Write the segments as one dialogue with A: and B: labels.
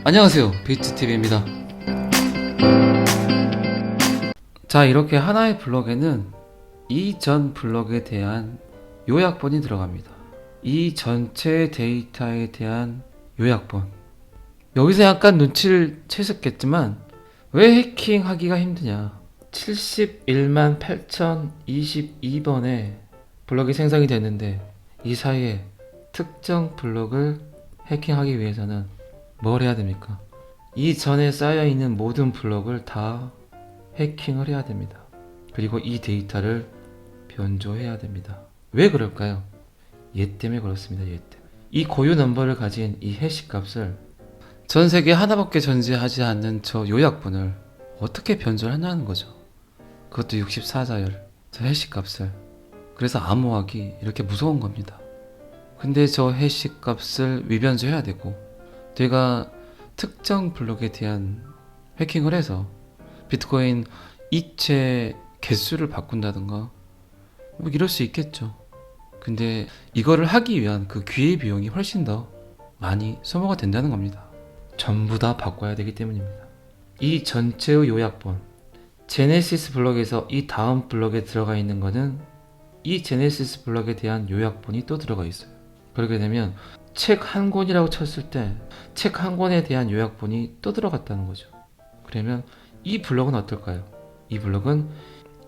A: 안녕하세요, 비트TV입니다. 자, 이렇게 하나의 블럭에는 이전 블럭에 대한 요약본이 들어갑니다. 이 전체 데이터에 대한 요약본. 여기서 약간 눈치를 채셨겠지만 왜 해킹하기가 힘드냐. 71만 8022번의 블럭이 생성이 됐는데 이 사이에 특정 블럭을 해킹하기 위해서는 뭘 해야 됩니까? 이 전에 쌓여있는 모든 블럭을 다 해킹을 해야 됩니다. 그리고 이 데이터를 변조해야 됩니다. 왜 그럴까요? 얘 때문에 그렇습니다. 얘 때문에. 이 고유 넘버를 가진 이 해시 값을 전 세계 하나밖에 존재하지 않는 저 요약본을 어떻게 변조하냐는 거죠. 그것도 64자열 저 해시 값을. 그래서 암호화하기 이렇게 무서운 겁니다. 근데 저 해시 값을 위변조해야 되고 내가 특정 블록에 대한 해킹을 해서 비트코인 이체 개수를 바꾼다든가 뭐 이럴 수 있겠죠. 근데 이거를 하기 위한 그 기회비용이 훨씬 더 많이 소모가 된다는 겁니다. 전부 다 바꿔야 되기 때문입니다. 이 전체의 요약본 제네시스 블록에서 이 다음 블록에 들어가 있는 거는 이 제네시스 블록에 대한 요약본이 또 들어가 있어요. 그렇게 되면 책 한 권이라고 쳤을 때 책 한 권에 대한 요약본이 또 들어갔다는 거죠. 그러면 이 블록은 어떨까요? 이 블록은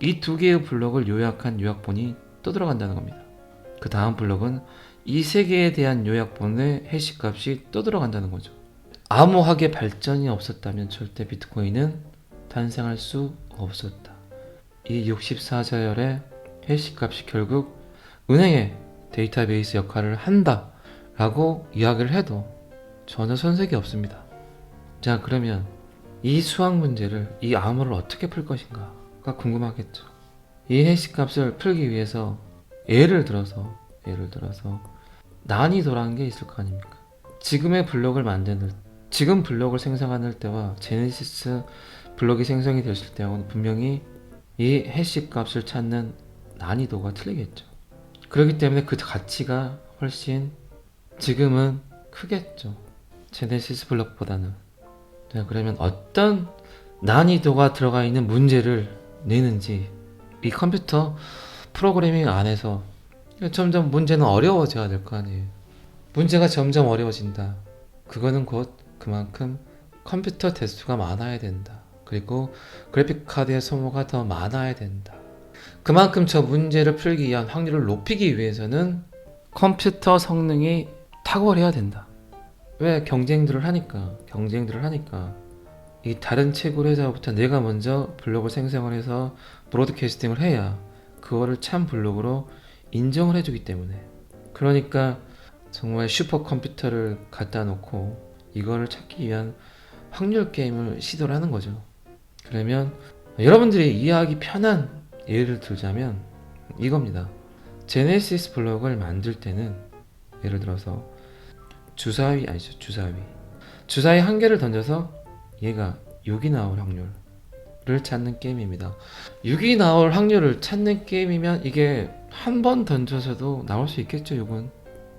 A: 이 두 개의 블록을 요약한 요약본이 또 들어간다는 겁니다. 그 다음 블록은 이 세 개에 대한 요약본의 해시 값이 또 들어간다는 거죠. 암호학의 발전이 없었다면 절대 비트코인은 탄생할 수 없었다. 이 64자열의 해시 값이 결국 은행의 데이터베이스 역할을 한다 라고 이야기를 해도 전혀 손색이 없습니다. 자, 그러면 이 수학 문제를, 이 암호를 어떻게 풀 것인가가 궁금하겠죠. 이 해시 값을 풀기 위해서 예를 들어서 난이도라는 게 있을 거 아닙니까? 지금의 블록을 지금 블록을 생성할 때와 제네시스 블록이 생성이 됐을 때하고는 분명히 이 해시 값을 찾는 난이도가 틀리겠죠. 그렇기 때문에 그 가치가 훨씬 지금은 크겠죠. 제네시스 블록보다는. 자, 그러면 어떤 난이도가 들어가 있는 문제를 내는지 이 컴퓨터 프로그래밍 안에서 점점 문제는 어려워져야 될 거 아니에요. 문제가 점점 어려워진다. 그거는 곧 그만큼 컴퓨터 대수가 많아야 된다. 그리고 그래픽 카드의 소모가 더 많아야 된다. 그만큼 저 문제를 풀기 위한 확률을 높이기 위해서는 컴퓨터 성능이 탁월해야 된다. 왜? 경쟁들을 하니까 이 다른 채굴 회사부터 내가 먼저 블록을 생성을 해서 브로드캐스팅을 해야 그거를 참 블록으로 인정을 해주기 때문에. 그러니까 정말 슈퍼컴퓨터를 갖다 놓고 이거를 찾기 위한 확률 게임을 시도를 하는 거죠. 그러면 여러분들이 이해하기 편한 예를 들자면 이겁니다. 제네시스 블록을 만들 때는 예를 들어서 주사위 아니죠, 주사위 한 개를 던져서 얘가 6이 나올 확률을 찾는 게임입니다. 6이 나올 확률을 찾는 게임이면 이게 한 번 던져서도 나올 수 있겠죠. 6은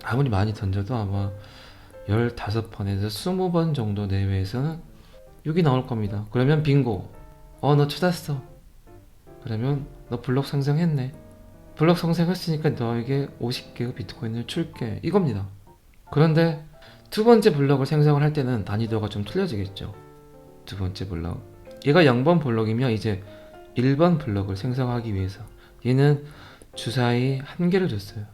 A: 아무리 많이 던져도 아마 15번에서 20번 정도 내외에서는 6이 나올 겁니다. 그러면 빙고. 너 찾았어. 그러면 너 블록 생성했네. 블록 생성했으니까 너에게 50개의 비트코인을 줄게. 이겁니다. 그런데 두 번째 블록을 생성을 할 때는 난이도가 좀 틀려지겠죠. 두 번째 블록. 얘가 0번 블록이면 이제 1번 블록을 생성하기 위해서 얘는 주사위 한 개를 줬어요.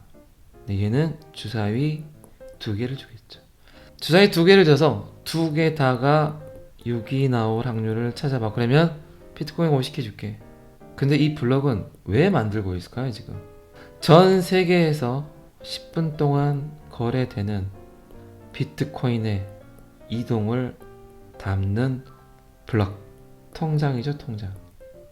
A: 얘는 주사위 두 개를 주겠죠. 주사위 두 개를 줘서 두 개 다가 6이 나올 확률을 찾아봐. 그러면 비트코인 50개 줄게. 근데 이 블록은 왜 만들고 있을까요, 지금? 전 세계에서 10분 동안 거래되는 비트코인의 이동을 담는 블록. 통장이죠, 통장.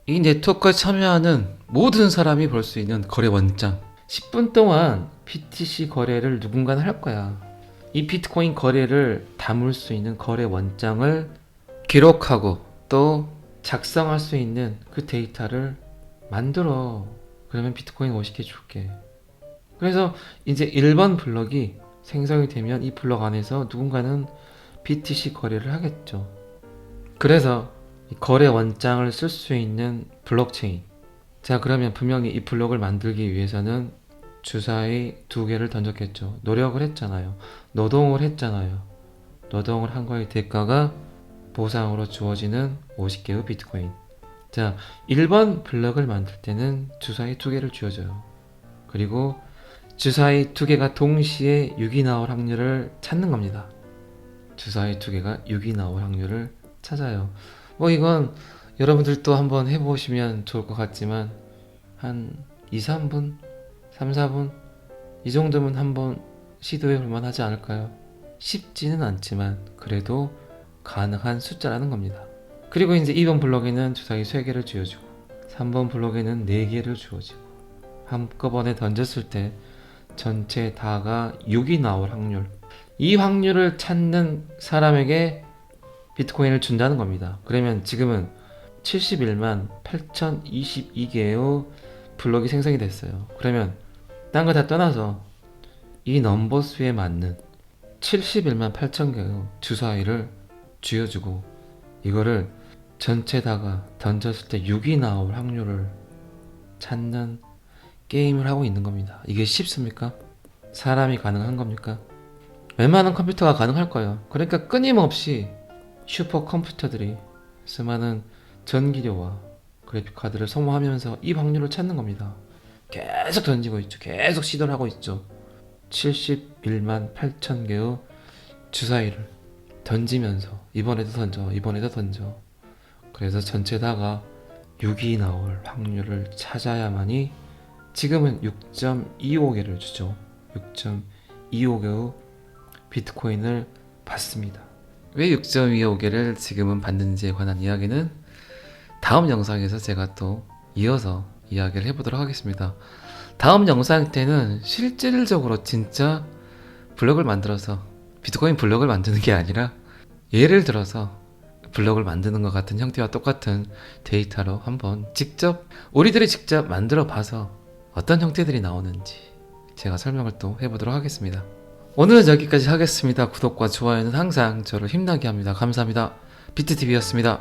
A: 이 네트워크에 참여하는 모든 사람이 볼 수 있는 거래 원장. 10분 동안 BTC 거래를 누군가는 할 거야. 이 비트코인 거래를 담을 수 있는 거래 원장을 기록하고 또 작성할 수 있는 그 데이터를 만들어. 그러면 비트코인 50개 줄게. 그래서 이제 1번 블럭이 생성이 되면 이 블럭 안에서 누군가는 BTC 거래를 하겠죠. 그래서 이 거래 원장을 쓸 수 있는 블록체인. 자, 그러면 분명히 이 블록을 만들기 위해서는 주사위 2개를 던졌겠죠. 노력을 했잖아요. 노동을 했잖아요. 노동을 한 거의 대가가 보상으로 주어지는 50개의 비트코인. 자, 1번 블럭을 만들 때는 주사위 2개를 쥐어줘요. 그리고 주사위 2개가 동시에 6이 나올 확률을 찾는 겁니다. 주사위 2개가 6이 나올 확률을 찾아요. 뭐 이건 여러분들도 한번 해보시면 좋을 것 같지만 한 2, 3분? 3, 4분? 이 정도면 한번 시도해 볼만 하지 않을까요? 쉽지는 않지만 그래도 가능한 숫자라는 겁니다. 그리고 이제 2번 블록에는 주사위 3개를 쥐어주고 3번 블록에는 4개를 주어지고 한꺼번에 던졌을 때 전체 다가 6이 나올 확률, 이 확률을 찾는 사람에게 비트코인을 준다는 겁니다. 그러면 지금은 71만 8,022개의 블록이 생성이 됐어요. 그러면 딴 거 다 떠나서 이 넘버 수에 맞는 71만 8,000개의 주사위를 쥐어주고 이거를 전체 다가 던졌을 때 6이 나올 확률을 찾는 게임을 하고 있는 겁니다. 이게 쉽습니까? 사람이 가능한 겁니까? 웬만한 컴퓨터가 가능할 거예요. 그러니까 끊임없이 슈퍼 컴퓨터들이 수많은 전기료와 그래픽카드를 소모하면서 이 확률을 찾는 겁니다. 계속 던지고 있죠. 계속 시도를 하고 있죠. 71만 8천 개의 주사위를 던지면서 이번에도 던져, 이번에도 던져. 그래서 전체 다가 6이 나올 확률을 찾아야만이 지금은 6.25개를 주죠. 6.25개의 비트코인을 받습니다. 왜 6.25개를 지금은 받는지에 관한 이야기는 다음 영상에서 제가 또 이어서 이야기를 해보도록 하겠습니다. 다음 영상 때는 실질적으로 진짜 블록을 만들어서 비트코인 블록을 만드는 게 아니라 예를 들어서 블록을 만드는 것 같은 형태와 똑같은 데이터로 한번 우리들이 직접 만들어 봐서 어떤 형태들이 나오는지 제가 설명을 또 해보도록 하겠습니다. 오늘은 여기까지 하겠습니다. 구독과 좋아요는 항상 저를 힘나게 합니다. 감사합니다. 비트TV였습니다.